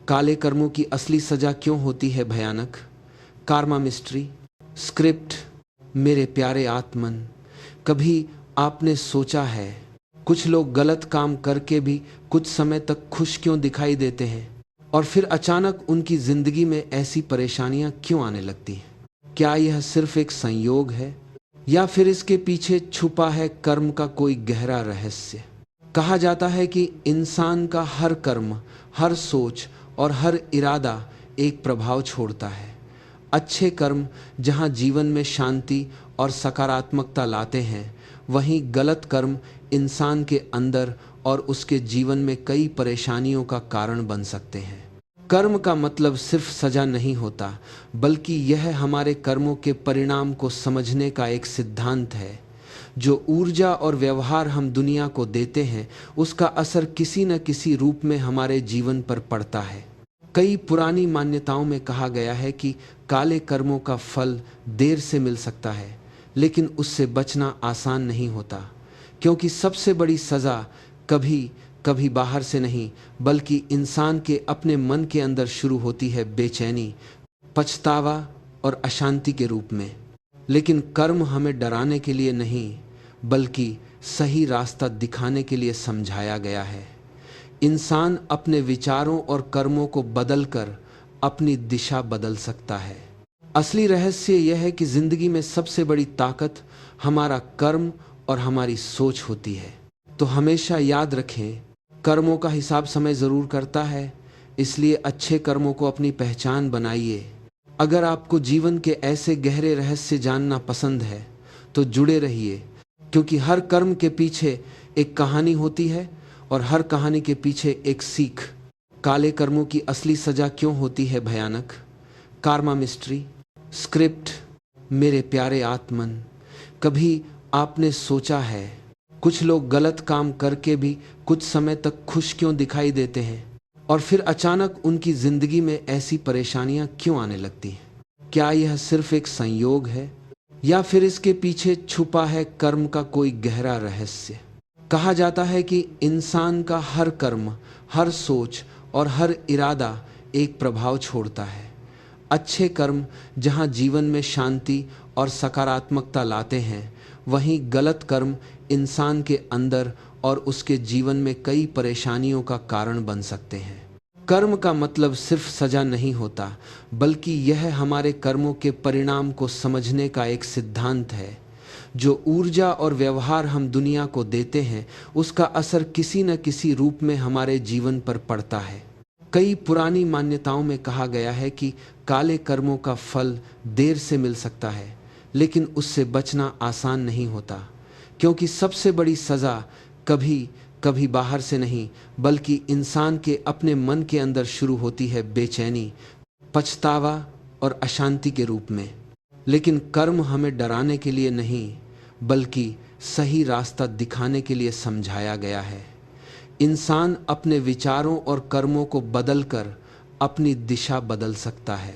काले कर्मों की असली सजा क्यों होती है भयानक। Karma mystery. स्क्रिप्ट। मेरे प्यारे आत्मन, कभी आपने सोचा है कुछ लोग गलत काम करके भी कुछ समय तक खुश क्यों दिखाई देते हैं और फिर अचानक उनकी जिंदगी में ऐसी परेशानियां क्यों आने लगती हैं। क्या यह सिर्फ एक संयोग है या फिर इसके पीछे छुपा है कर्म का कोई गहरा रहस्य। कहा जाता है कि इंसान का हर कर्म, हर सोच और हर इरादा एक प्रभाव छोड़ता है। अच्छे कर्म जहां जीवन में शांति और सकारात्मकता लाते हैं, वहीं गलत कर्म इंसान के अंदर और उसके जीवन में कई परेशानियों का कारण बन सकते हैं। कर्म का मतलब सिर्फ सजा नहीं होता, बल्कि यह हमारे कर्मों के परिणाम को समझने का एक सिद्धांत है। जो ऊर्जा और व्यवहार हम दुनिया को देते हैं, उसका असर किसी न किसी रूप में हमारे जीवन पर पड़ता है। कई पुरानी मान्यताओं में कहा गया है कि काले कर्मों का फल देर से मिल सकता है, लेकिन उससे बचना आसान नहीं होता, क्योंकि सबसे बड़ी सज़ा कभी कभी बाहर से नहीं, बल्कि इंसान के अपने मन के अंदर शुरू होती है, बेचैनी, पछतावा और अशांति के रूप में। लेकिन कर्म हमें डराने के लिए नहीं, बल्कि सही रास्ता दिखाने के लिए समझाया गया है। इंसान अपने विचारों और कर्मों को बदलकर अपनी दिशा बदल सकता है। असली रहस्य यह है कि जिंदगी में सबसे बड़ी ताकत हमारा कर्म और हमारी सोच होती है। तो हमेशा याद रखें, कर्मों का हिसाब समय ज़रूर करता है, इसलिए अच्छे कर्मों को अपनी पहचान बनाइए। अगर आपको जीवन के ऐसे गहरे रहस्य जानना पसंद है तो जुड़े रहिए, क्योंकि हर कर्म के पीछे एक कहानी होती है और हर कहानी के पीछे एक सीख। काले कर्मों की असली सजा क्यों होती है भयानक। Karma mystery. स्क्रिप्ट। मेरे प्यारे आत्मन, कभी आपने सोचा है कुछ लोग गलत काम करके भी कुछ समय तक खुश क्यों दिखाई देते हैं और फिर अचानक उनकी जिंदगी में ऐसी परेशानियां क्यों आने लगती हैं। क्या यह सिर्फ एक संयोग है या फिर इसके पीछे छुपा है कर्म का कोई गहरा रहस्य। कहा जाता है कि इंसान का हर कर्म, हर सोच और हर इरादा एक प्रभाव छोड़ता है। अच्छे कर्म जहां जीवन में शांति और सकारात्मकता लाते हैं, वहीं गलत कर्म इंसान के अंदर और उसके जीवन में कई परेशानियों का कारण बन सकते हैं। कर्म का मतलब सिर्फ सजा नहीं होता, बल्कि यह हमारे कर्मों के परिणाम को समझने का एक सिद्धांत है। जो ऊर्जा और व्यवहार हम दुनिया को देते हैं, उसका असर किसी न किसी रूप में हमारे जीवन पर पड़ता है। कई पुरानी मान्यताओं में कहा गया है कि काले कर्मों का फल देर से मिल सकता है, लेकिन उससे बचना आसान नहीं होता, क्योंकि सबसे बड़ी सज़ा कभी कभी बाहर से नहीं, बल्कि इंसान के अपने मन के अंदर शुरू होती है, बेचैनी, पछतावा और अशांति के रूप में। लेकिन कर्म हमें डराने के लिए नहीं, बल्कि सही रास्ता दिखाने के लिए समझाया गया है। इंसान अपने विचारों और कर्मों को बदलकर अपनी दिशा बदल सकता है।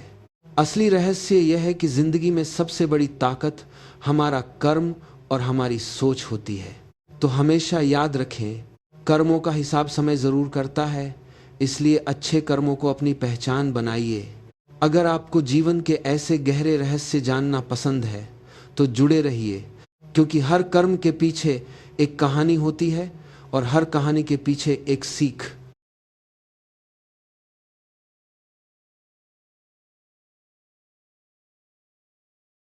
असली रहस्य यह है कि जिंदगी में सबसे बड़ी ताकत हमारा कर्म और हमारी सोच होती है। तो हमेशा याद रखें, कर्मों का हिसाब समय ज़रूर करता है, इसलिए अच्छे कर्मों को अपनी पहचान बनाइए। अगर आपको जीवन के ऐसे गहरे रहस्य जानना पसंद है तो जुड़े रहिए, क्योंकि हर कर्म के पीछे एक कहानी होती है और हर कहानी के पीछे एक सीख।